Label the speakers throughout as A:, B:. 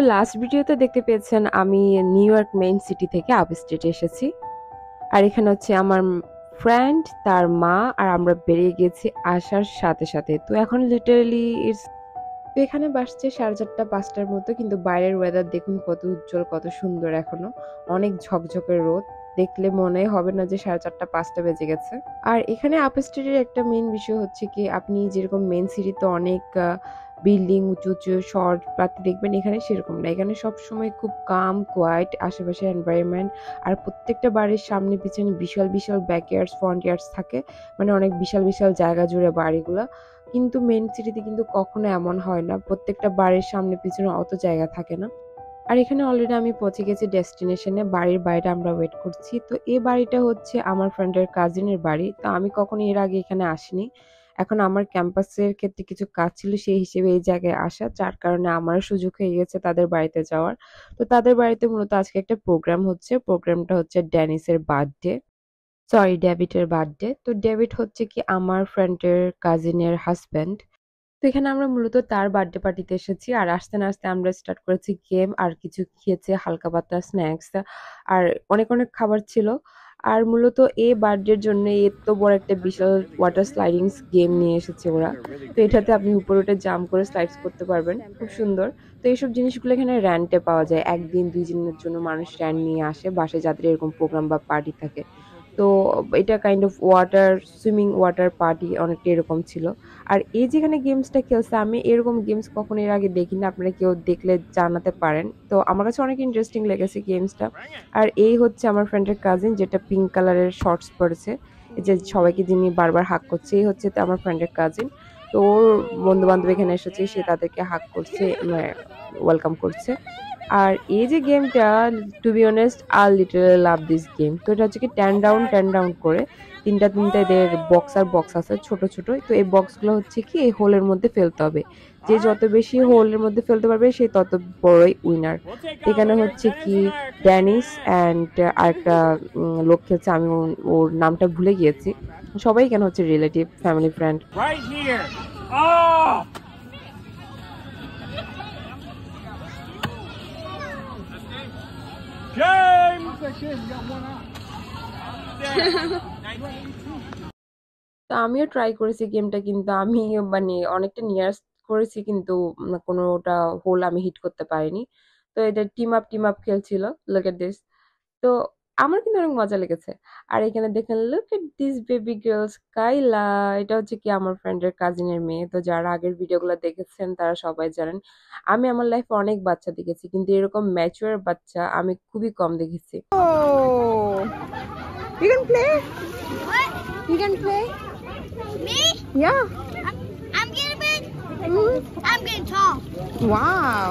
A: তো লাস্ট ভিডিওতে দেখতে পেয়েছেন আমি নিউ ইয়র্ক মেইন সিটি থেকে আপস্টেটে এসেছি। আর এখানে হচ্ছে আমার ফ্রেন্ড, তার মা আর আমরা বেরিয়ে গেছি আসার সাথে সাথে। তো এখন লিটারালি তো এখানে বাসছে 4:30-5টার মতো, কিন্তু বাইরের ওয়েদার দেখুন কত উজ্জ্বল, কত সুন্দর। এখনো অনেক ঝকঝকে রোদ, দেখলে মনে হবে না যে 4:30-5টা বেজে গেছে। আর এখানে আপস্টেটের একটা মেইন বিষয় হচ্ছে কি, আপনি যেরকম মেইন সিটিতে অনেক বিল্ডিং উঁচু উঁচু শর্ট পাতি দেখবেন, এখানে সেরকম না। এখানে সবসময় খুব কাম কোয়াইট আশেপাশে এনভায়রনমেন্ট। আর প্রত্যেকটা বাড়ির সামনে পিছনে বিশাল বিশাল ব্যাকইয়ার্ডস, ফ্রন্ট ইয়ার্ডস থাকে, মানে অনেক বিশাল বিশাল জায়গা জুড়ে বাড়িগুলা। কিন্তু মেইন সিটিতে কিন্তু কখনো এমন হয় না, প্রত্যেকটা বাড়ির সামনে পিছনে অত জায়গা থাকে না। আর এখানে অলরেডি আমি পৌঁছে গেছি ডেস্টিনেশনে, বাড়ির বাইরে আমরা ওয়েট করছি। তো এই বাড়িটা হচ্ছে আমার ফ্রেন্ডের কাজিনের বাড়ি। তো আমি কখনো এর আগে এখানে আসিনি, এখন আমার ক্যাম্পাসের ক্ষেত্রে কিছু কাজ ছিল সেই হিসেবে এই জায়গায় আসা, যার কারণে আমারও সুযোগ হয়ে গেছে তাদের বাড়িতে যাওয়ার। তো তাদের বাড়িতে মূলত আজকে একটা প্রোগ্রাম হচ্ছে, প্রোগ্রামটা হচ্ছে ড্যানিসের বার্থডে, সরি ডেভিডের বার্থডে। তো ডেভিড হচ্ছে কি আমার ফ্রেন্ডের কাজিনের হাজব্যান্ড। তো এখানে আমরা মূলত তার বার্থডে পার্টিতে এসেছি। আর আসতে না আসতে আমরা স্টার্ট করেছি গেম, আর কিছু খেয়েছে হালকা পাতলা স্ন্যাক্স, আর অনেক অনেক খাবার ছিল। আর মূলত এই বার্থডের জন্য এত বড় একটা বিশাল ওয়াটার স্লাইডিংস গেম নিয়ে এসেছে ওরা। তো এটাতে আপনি উপরে উঠে জাম্প করে স্লাইডস করতে পারবেন, খুব সুন্দর। তো এইসব জিনিসগুলো এখানে র্যান্টে পাওয়া যায়, 1 দিন 2 দিনের জন্য মানুষ র্যান্ট নিয়ে আসে বাসায়, যাদের এরকম প্রোগ্রাম বা পার্টি থাকে। তো এটা kind of water swimming water party অনেকটা এরকম ছিল। আর এই যেখানে গেমসটা খেলছে, আমি এরকম গেমস কখনো এর আগে দেখিনি, আপনারা কেউ দেখলে জানাতে পারেন। তো আমার কাছে অনেক ইন্টারেস্টিং লেগেছে গেমসটা। আর এই হচ্ছে আমার ফ্রেন্ডের কাজিন, যেটা পিঙ্ক কালারের শর্টস পরেছে, এই যে সবাইকে যিনি বারবার হাক করছে, এই হচ্ছে আমার ফ্রেন্ডের কাজিন। তো ওর বন্ধু বান্ধব এখানে এসেছে, সে তাদেরকে হাক করছে, ওয়েলকাম করছে। আর এই যে গেমটা, to be honest I literally love this game. তো এটা হচ্ছে কি 10 রাউন্ড করে, তিনটা এদের বক্স আর বক্স আছে ছোট ছোট। তো এই বক্সগুলো হচ্ছে কি এই হোলের মধ্যে ফেলতে হবে, যে যত বেশি হোলের মধ্যে ফেলতে পারবে সে তত বড়ই উইনার। এখানে হচ্ছে কি ড্যানিস অ্যান্ড আরেকটা লোক খেলছে, আমি ওর নামটা ভুলে গিয়েছি। সবাই কেন হচ্ছে রিলেটিভ, ফ্যামিলি, ফ্রেন্ড। তো আমিও ট্রাই করেছি গেমটা, কিন্তু আমি মানে অনেকটা নিয়ারেস্ট করেছি, কিন্তু কোনোটা হোল আমি হিট করতে পারিনি। তো এদের টিম আপ খেলছিল, লুক এট দিস। তো আমার কিন্তু অনেক মজা লেগেছে। আর এখানে দেখেন look at this baby girls Kayla, এটা হচ্ছে কি আমার ফ্রেন্ডের কাজিনের মেয়ে। তো যারা আগের ভিডিওগুলো দেখেছেন তারা সবাই জানেন আমি আমার লাইফে অনেক বাচ্চা দেখেছি, কিন্তু এরকম ম্যাচিউর বাচ্চা আমি খুবই কম দেখেছি। You can play?
B: What?
A: You can play?
B: Me?
A: Yeah.
B: I'm getting big. I'm getting tall.
A: Wow.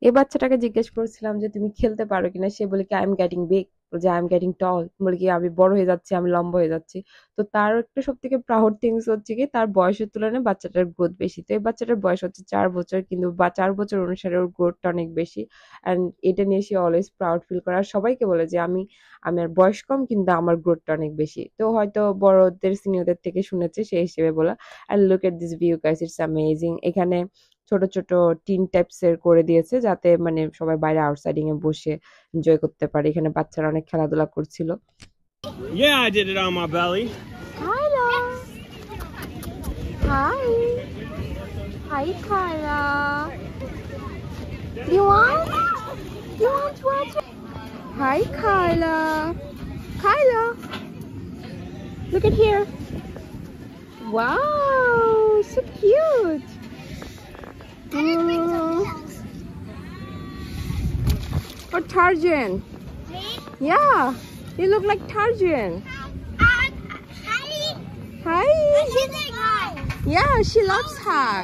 A: এই বাচ্চাটাকে জিজ্ঞেস করছিলাম যে তুমি খেলতে পারো কিনা, সে বলে কি আই এম গেটিং বিগ, যে আই এম গেটিং টল, বলে কি আমি বড় হয়ে যাচ্ছি, আমি লম্বা হয়ে যাচ্ছি। তো তার একটা সব থেকে প্রাউড থিংস হচ্ছে কি তার বয়সের তুলনায় বাচ্চাটার গ্রোথ বেশি। তো এই বাচ্চাটার বয়স হচ্ছে 4 বছর, কিন্তু 4 বছর অনুসারে ওর গ্রোথটা অনেক বেশি। অ্যান্ড এটা নিয়ে সে অলওয়েজ প্রাউড ফিল করে, আর সবাইকে বলে যে আমার বয়স কম কিন্তু আমার গ্রোথটা অনেক বেশি। তো হয়তো বড়দের সিনিয়রদের থেকে শুনেছে সেই হিসেবে বলা। And look at this view guys, it's amazing. এখানে ছোট ছোট টিন টাইপস এর করে দিয়েছে, যাতে মানে সবাই বাইরে আউটসাইডিং এ বসে এনজয় করতে পারে। এখানে বাচ্চারা অনেক খেলাধুলা করছিল।
C: Yeah, I did it on my belly.
A: Kyla. Hi. Hi, Kyla. You want to watch it? Hi, Kyla. Kyla. Look at here. Wow, so cute. Or Tarzan.
B: Me?
A: Yeah, you look like Tarzan.
B: Hi.
A: Hi.
B: She's like hi.
A: Yeah, she loves hi.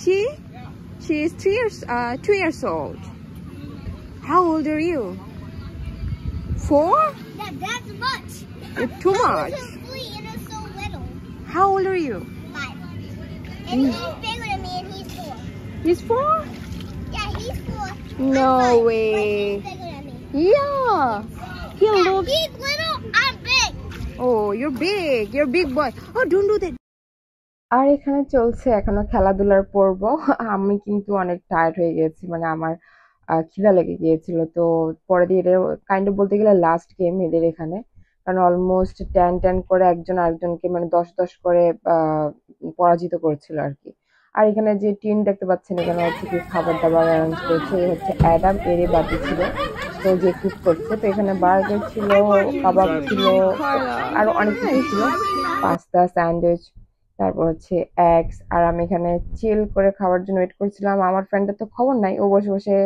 A: She is 2 years old. How old are you? 4?
B: Yeah, that's much.
A: You're too much.
B: So sweet and it's so little.
A: How old are you?
B: 5. And he's bigger than me and he's 4.
A: He's 4?
B: Yeah, he's 4.
A: No
B: I'm 5,
A: way.
B: But he's bigger than me.
A: Yeah. He
B: Yeah,
A: looks.
B: he's little, I'm big.
A: Oh, you're big. You're a big boy. Oh, don't do that. আর এখানে চলছে এখনো খেলাধুলার পর্ব। আমি কিন্তু অনেক tired হয়ে গেছি, মানে আমার খিদা লেগে গিয়েছিল। তো পরে দিয়ে এটা কাইন্ড অফ বলতে গেলে লাস্ট গেম এদের এখানে, কারণ অলমোস্ট 10-10 করে একজন আরেকজনকে মানে 10-10 করে পরাজিত করছিল আর কি। আর এখানে যে টিম দেখতে পাচ্ছেন, এখানে হচ্ছে কি খাবার দাবার অ্যারেঞ্জ করেছে, এ হচ্ছে অ্যাডাম, এরই বাতি ছিল, তো যে কুক করছে। তো এখানে বার্গার ছিল, কাবাব ছিল, আরো অনেক কিছু ছিল, পাস্তা, স্যান্ডউইচ, তারপর হচ্ছে এগস। আর আমি এখানে চিল করে খাওয়ার জন্য ওয়েট করছিলাম। আমার ফ্রেন্ডের তো খবর নাই, ও বসে বসে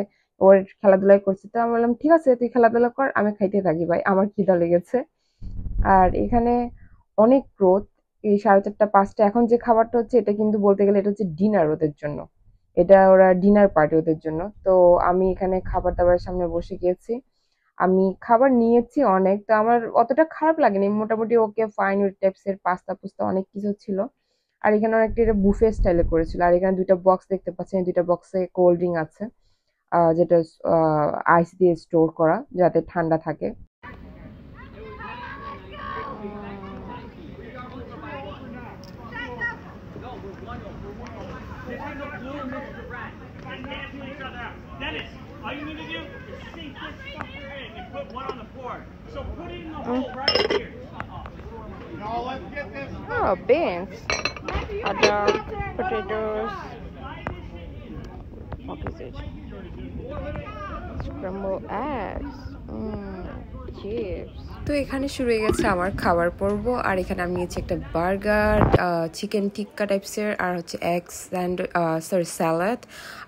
A: ওর খেলাধুলাই করছে। তো আমি বললাম ঠিক আছে তুই খেলাধুলা কর, আমি খাইতে থাকি, ভাই আমার খিদা লেগেছে। আর এখানে অনেক রোদ, এই 4:30-5টা এখন যে খাবারটা হচ্ছে এটা কিন্তু বলতে গেলে এটা হচ্ছে ডিনার ওদের জন্য, এটা ওরা ডিনার পার্টি ওদের জন্য। তো আমি এখানে খাবার দাবারের সামনে বসে গিয়েছি, আমি খাবার নিয়েছি অনেক, তো আমার অতটা খারাপ লাগেনি, মোটামুটি ওকে ফাইন, ওই টাইপসের পাস্তা পুস্তা অনেক কিছু ছিল। আর এখানে অনেকটা এটা বুফে স্টাইলে করেছিল। আর এখানে দুইটা বক্স দেখতে পাচ্ছেন, এই দুইটা বক্সে কোল্ড ড্রিঙ্ক আছে, যেটা আইস দিয়ে স্টোর করা যাতে ঠান্ডা থাকে।
C: Dennis, all you need to do is sink this sucker in and put one on the floor. So put it in the hole right here.
A: Oh, beans, other potatoes, what is it? Scrambled eggs, chips. তো এখানে শুরু হয়ে গেছে আমার খাবার পর্ব। আর এখানে আমি নিয়েছি একটা বার্গার, চিকেন টিক্কা টাইপসের, আর হচ্ছে এগস অ্যান্ড স্যালাড,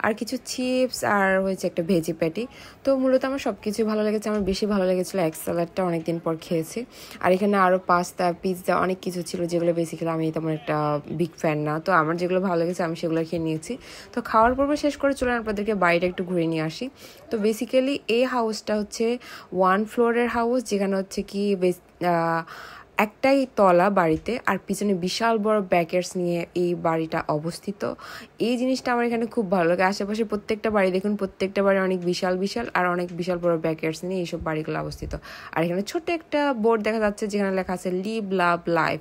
A: আর কিছু চিপস, আর হয়েছে একটা ভেজি প্যাটি। তো মূলত আমার সব কিছুই ভালো লেগেছে, আমার বেশি ভালো লেগেছিলো এগ স্যালাডটা, অনেকদিন পর খেয়েছি। আর এখানে আরও পাস্তা, পিৎজা অনেক কিছু ছিল, যেগুলো বেসিক্যালি আমি তেমন একটা বিগ ফ্যান না। তো আমার যেগুলো ভালো লেগেছে আমি সেগুলো খেয়ে নিয়েছি। তো খাওয়ার পর্ব শেষ করে চলে আপনাদেরকে বাইরে একটু ঘুরে নিয়ে আসি। তো বেসিক্যালি এই হাউসটা হচ্ছে 1 ফ্লোরের হাউস, যেখানে হচ্ছে কি একটাই তলা বাড়িতে, আর পিছনে বিশাল বড় ব্যাকেটস নিয়ে এই বাড়িটা অবস্থিত। এই জিনিসটা আমার এখানে খুব ভালো লাগে। আশেপাশে প্রত্যেকটা বাড়ি দেখুন, প্রত্যেকটা বাড়ি অনেক বিশাল বিশাল আর অনেক বিশাল বড় ব্যাকেটস নিয়ে এইসব বাড়িগুলো অবস্থিত। আর এখানে ছোট্ট একটা বোর্ড দেখা যাচ্ছে যেখানে লেখা আছে live love life.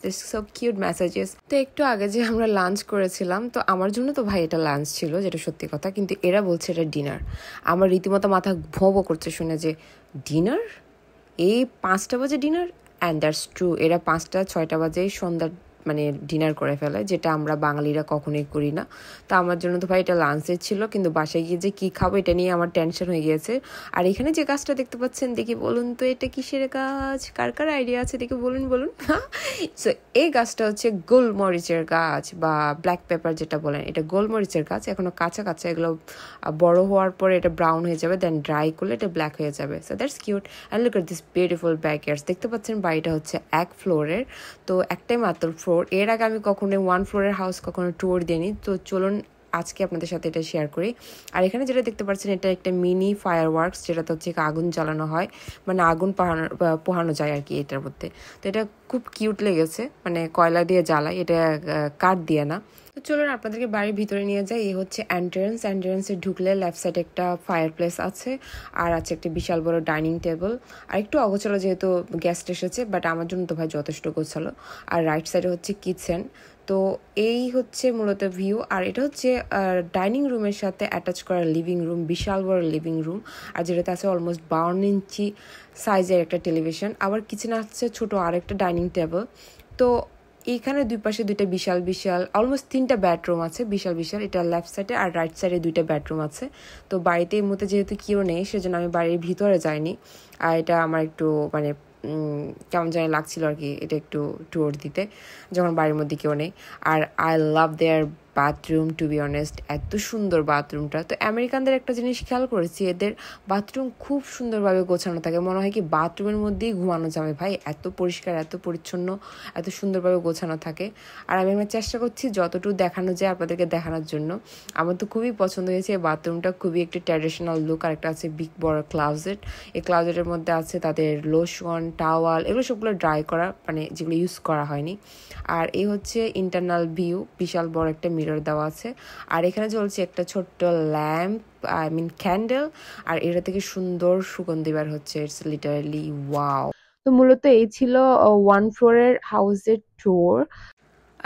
A: This so cute messages. তো একটু আগে যে আমরা লাঞ্চ করেছিলাম, তো আমার জন্য তো ভাই এটা লাঞ্চ ছিল, যেটা সত্যি কথা, কিন্তু এরা বলছে এটা ডিনার। আমার রীতিমতো মাথা ভোঁ করছে শুনে যে ডিনার, এই 5টা বাজে ডিনার। অ্যান্ড দ্যাটস ট্রু, এরা 5টা-6টা বাজে সন্ধ্যার মানে ডিনার করে ফেলে, যেটা আমরা বাঙালিরা কখনোই করি না। তো আমার জন্য তো ভাই এটা লাঞ্চের ছিল, কিন্তু বাসায় গিয়ে যে কী খাবো এটা নিয়ে আমার টেনশন হয়ে গিয়েছে। আর এখানে যে গাছটা দেখতে পাচ্ছেন, দেখি বলুন তো এটা কিসের গাছ, কার কার আইডিয়া আছে দেখি বলুন। সো এই গাছটা হচ্ছে গোলমরিচের গাছ বা ব্ল্যাক পেপার যেটা বলেন, এটা গোলমরিচের গাছ। এখনো কাঁচা কাঁচা, এগুলো বড় হওয়ার পরে এটা ব্রাউন হয়ে যাবে, দেন ড্রাই করলে এটা ব্ল্যাক হয়ে যাবে। So that's cute. And look at this beautiful backyards. দেখতে পাচ্ছেন বাড়িটা হচ্ছে 1 ফ্লোরের, তো একটাই মাত্র ফ্লোর। এর আগে আমি কখনো 1 ফ্লোরের হাউস কখনো ট্যুর দিইনি, তো চলুন আজকে আপনাদের সাথে এটা শেয়ার করি। আর এখানে যেটা দেখতে পাচ্ছেন, এটা একটা মিনি ফায়ার ওয়ার্কস, যেটাতে হচ্ছে আগুন জ্বালানো হয়, মানে আগুন পোহানো যায় আর কি এটার মধ্যে। তো এটা খুব কিউট লেগেছে, মানে কয়লা দিয়ে জ্বালায়, এটা কাঠ দিয়ে না। তো চলুন আপনাদেরকে বাড়ির ভিতরে নিয়ে যাই। এই হচ্ছে এন্ট্রেন্সে ঢুকলে লেফট সাইডে একটা ফায়ার প্লেস আছে, আর আছে একটা বিশাল বড় ডাইনিং টেবিল। আর একটু অগোছালো যেহেতু গেস্ট এসেছে, বাট আমার জন্য তো ভাই যথেষ্ট গোছালো। আর রাইট সাইডে হচ্ছে কিচেন। তো এই হচ্ছে মূলত ভিউ। আর এটা হচ্ছে ডাইনিং রুমের সাথে অ্যাটাচ করা লিভিং রুম, বিশাল বড় লিভিং রুম, আর যেটাতে আছে অলমোস্ট 52 ইঞ্চি সাইজের একটা টেলিভিশন। আবার কিচেনে আছে ছোট আরেকটা ডাইনিং টেবিল। তো এইখানে দুই পাশে দুইটা বিশাল বিশাল, অলমোস্ট 3টা বেডরুম আছে, বিশাল বিশাল। এটা লেফট সাইডে আর রাইট সাইডে 2টা বেডরুম আছে। তো বাড়িতে এই মুহূর্তে যেহেতু কেউ নেই, সেজন্য আমি বাড়ির ভিতরে যাইনি। আর এটা আমার একটু মানে কেমন জানি লাগছিল আর কি, এটা একটু ট্যুর দিতে যখন বাড়ির মধ্যে কেউ নেই। আর I love their bathroom, to be honest, এত সুন্দর বাথরুমটা। তো আমেরিকানদের একটা জিনিস খেয়াল করেছি, এদের বাথরুম খুব সুন্দরভাবে গোছানো থাকে, মনে হয় কি বাথরুমের মধ্যেই ঘুমানো যাবে ভাই, এত পরিষ্কার, এত পরিচ্ছন্ন, এত সুন্দরভাবে গোছানো থাকে। আর আমি আমার চেষ্টা করছি যতটুকু দেখানো যায় আপনাদেরকে দেখানোর জন্য। আমার তো খুবই পছন্দ হয়েছে এই বাথরুমটা, খুবই একটি ট্র্যাডিশনাল লুক। আর একটা আছে বিগ বড় ক্লাউজেট, এই ক্লাউজেটের মধ্যে আছে তাদের লোশন, টাওয়াল, এগুলো সবগুলো ড্রাই করা, মানে যেগুলো ইউজ করা হয়নি। আর এই হচ্ছে ইন্টারনাল ভিউ, বিশাল বড় একটা মিরর দেওয়া আছে। আর এখানে চলছে একটা ছোট্ট ল্যাম্প, আই মিন ক্যান্ডেল, আর এটা থেকে সুন্দর সুগন্ধি বের হচ্ছে। It's literally wow. তো মূলত এই ছিল 1 ফ্লোরের হাউসের ট্যুর।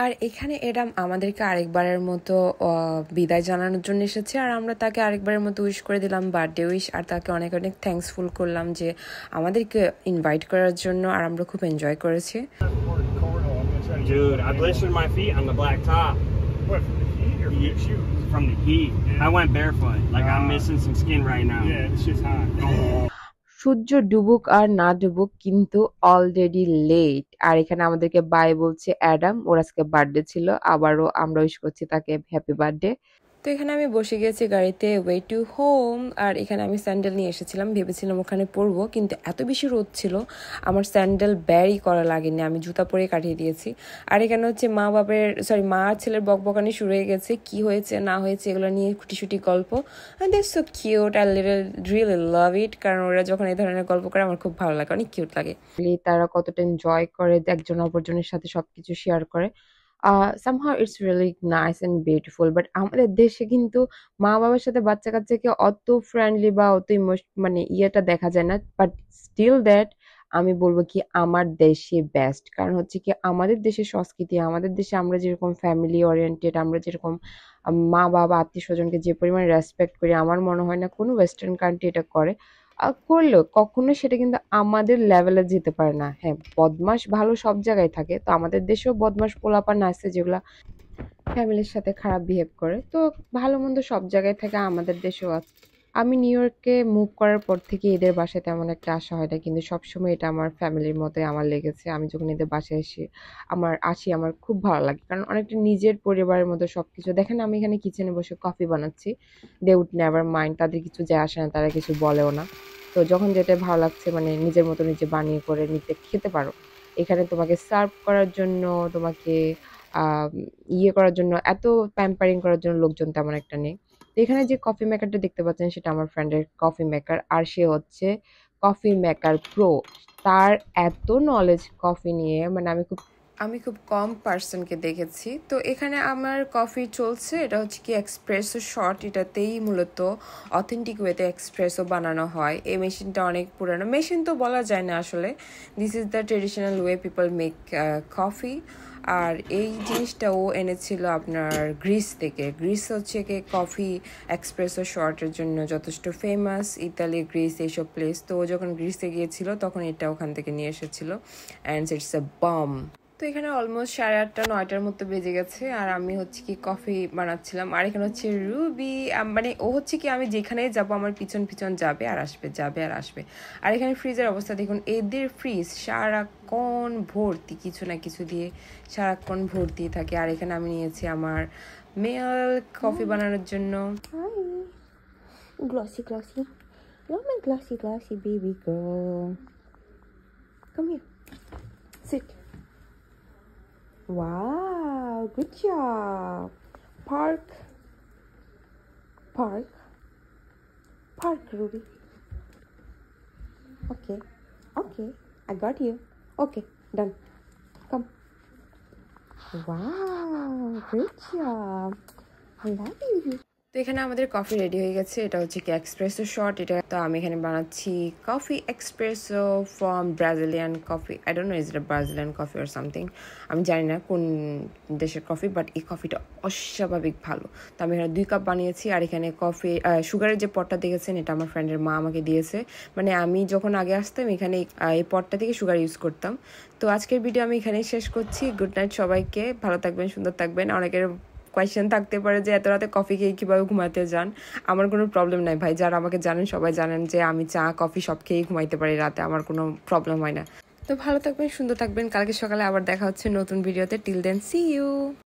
A: আর এখানে এডাম আমাদেরকে আরেকবারের মতো বিদায় জানানোর জন্য এসেছে, আর আমরা তাকে আরেকবারের মতো উইশ করে দিলাম বার্থডে উইশ, আর তাকে অনেক অনেক থ্যাঙ্কসফুল করলাম যে আমাদেরকে ইনভাইট করার জন্য, আর আমরা খুব এনজয় করেছি।
C: Dude, I blistered my feet on the black top.
D: What, from the heat or from your shoes?
C: From the heat.
D: Yeah.
C: I went barefoot. Like I'm missing some skin right now.
D: Yeah, this shit's hot.
A: সূর্য ডুবুক আর না ডুবুক কিন্তু already late, আর এখানে আমাদেরকে by বলছে Adam, ওর আজকে birthday ছিল, আবারও আমরা wish করছি তাকে হ্যাপি বার্থডে। তো এখানে আমি বসে গেছি গাড়িতে ওয়ে টু হোম, আর এখানে আমি স্যান্ডেল নিয়ে এসেছিলাম, ভেবেছিলাম ওখানে পরবো, কিন্তু এত বেশি রোদ ছিল আমার স্যান্ডেল ব্যারই করা লাগেনি, আমি জুতা পরে কাটিয়ে দিয়েছি। আর এখানে হচ্ছে মা আর ছেলের বকবকানি শুরু হয়ে গেছে, কি হয়েছে না হয়েছে এগুলো নিয়ে খুঁটিসুটি গল্প। And that's so cute, I really love it, কারণ ওরা যখন এই ধরনের গল্প করে আমার খুব ভালো লাগে, অনেক কিউট লাগে। তারা কতটা এনজয় করে, একজন অপরজনের সাথে সবকিছু শেয়ার করে। somehow it's really nice and beautiful, but আমাদের দেশে কিন্তু মা বাবার সাথে বাচ্চা কাচ্চাকে অত ফ্রেন্ডলি বা অত মানে ইয়েটা দেখা যায় না, বাট স্টিল দ্যাট আমি বলবো কি আমার দেশে বেস্ট, কারণ হচ্ছে কি আমাদের দেশের সংস্কৃতি, আমাদের দেশে আমরা যেরকম ফ্যামিলি ওরিয়েন্টেড, আমরা যেরকম মা বাবা আত্মীয় স্বজনকে যে পরিমাণ রেসপেক্ট করি, আমার মনে হয় না কোনো ওয়েস্টার্ন কান্ট্রি এটা করে। করলেও কখনো সেটা কিন্তু আমাদের লেভেলে যেতে পারে না। হ্যাঁ, বদমাশ ভালো সব জায়গায় থাকে, তো আমাদের দেশেও বদমাশ পোলাপান আছে যেগুলা ফ্যামিলির সাথে খারাপ বিহেভ করে, তো ভালো মন্দ সব জায়গায় থাকে, আমাদের দেশেও আছে। আমি নিউ ইয়র্কে মুভ করার পর থেকে এদের বাসায় তেমন একটা আসা হয় না, কিন্তু সবসময় এটা আমার ফ্যামিলির মতোই আমার লেগেছে। আমি যখন এদের বাসায় আমার খুব ভালো লাগে, কারণ অনেকটা নিজের পরিবারের মতো সবকিছু। দেখেন আমি এখানে কিচেনে বসে কফি বানাচ্ছি, দে উড নেভার মাইন্ড, তাদের কিছু যায় আসে না, তারা কিছু বলেও না। তো যখন যেটা ভালো লাগছে মানে নিজের মতো নিজে বানিয়ে করে নিতে খেতে পারো। এখানে তোমাকে সার্ভ করার জন্য, তোমাকে ইয়ে করার জন্য, এত প্যাম্পারিং করার জন্য লোকজন তেমন একটা নেই। তো এখানে যে কফি মেকারটা দেখতে পাচ্ছেন সেটা আমার ফ্রেন্ডের কফি মেকার, আর সে হচ্ছে কফি মেকার প্রো। তার এত নলেজ কফি নিয়ে, মানে আমি খুব কম পার্সনকে দেখেছি। তো এখানে আমার কফি চলছে, এটা হচ্ছে কি এক্সপ্রেসো শট, এটাতেই মূলত অথেন্টিক ওয়েতে এক্সপ্রেসো বানানো হয়। এই মেশিনটা অনেক পুরানো মেশিন তো বলা যায় না আসলে, this is the traditional way people make coffee. আর এই জিনিসটা ও এনেছিল আপনার গ্রিস থেকে। গ্রিস হচ্ছে কি কফি এক্সপ্রেসো শর্টের জন্য যথেষ্ট ফেমাস, ইতালি গ্রিস এইসব প্লেস। তো ও যখন গ্রিসে গিয়েছিল তখন এটা ওখান থেকে নিয়ে এসেছিল, অ্যান্ড ইটস এ বম। তো এখানে অলমোস্ট 8:30 9টার মতো বেজে গেছে, আর আমি হচ্ছে কি কফি বানাচ্ছিলাম। আর এখানে হচ্ছে রুবি, মানে ও হচ্ছে কি আমি যেখানে যাবো আমার পিছন পিছন যাবে আর আসবে। আর এখানে ফ্রিজের অবস্থা দেখুন, এদের ফ্রিজ সারাক্ষণ ভর্তি, কিছু না কিছু দিয়ে সারাক্ষণ ভর্তি থাকে। আর এখানে আমি নিয়েছি আমার মিল্ক কফি বানানোর জন্য।
B: Glossy. You're my glossy baby girl. Come here. Sit. Wow, good job. Park, Ruby. Okay, I got you. Okay, done. Come. Wow, good job. I love you.
A: তো এখানে আমাদের কফি রেডি হয়ে গেছে, এটা হচ্ছে কি এক্সপ্রেসো শট। এটা তো আমি এখানে বানাচ্ছি coffee espresso from Brazilian coffee. I don't know is এটা ব্রাজিলিয়ান কফি অর সামথিং, আমি জানি না কোন দেশের কফি, বাট এই কফিটা অস্বাভাবিক ভালো। তো আমি এখানে 2 কাপ বানিয়েছি। আর এখানে কফি সুগারের যে পটটা দেখেছেন এটা আমার ফ্রেন্ডের মা আমাকে দিয়েছে, মানে আমি যখন আগে আসতাম এখানে এই পটটা থেকে সুগার ইউজ করতাম। তো আজকের ভিডিও আমি এখানেই শেষ করছি। গুড নাইট সবাইকে, ভালো থাকবেন, সুন্দর থাকবেন। অনেকের কোয়েশ্চেন থাকতে পারে যে এত রাতে কফি খেয়ে কীভাবে ঘুমাতে যান। আমার কোনো প্রবলেম নাই ভাই, যারা আমাকে জানেন সবাই জানেন যে আমি চা কফি সব খেয়েই ঘুমাইতে পারি রাতে, আমার কোনো প্রবলেম হয় না। তো ভালো থাকবেন, সুন্দর থাকবেন, কালকে সকালে আবার দেখা হচ্ছে নতুন ভিডিওতে। Till then see you.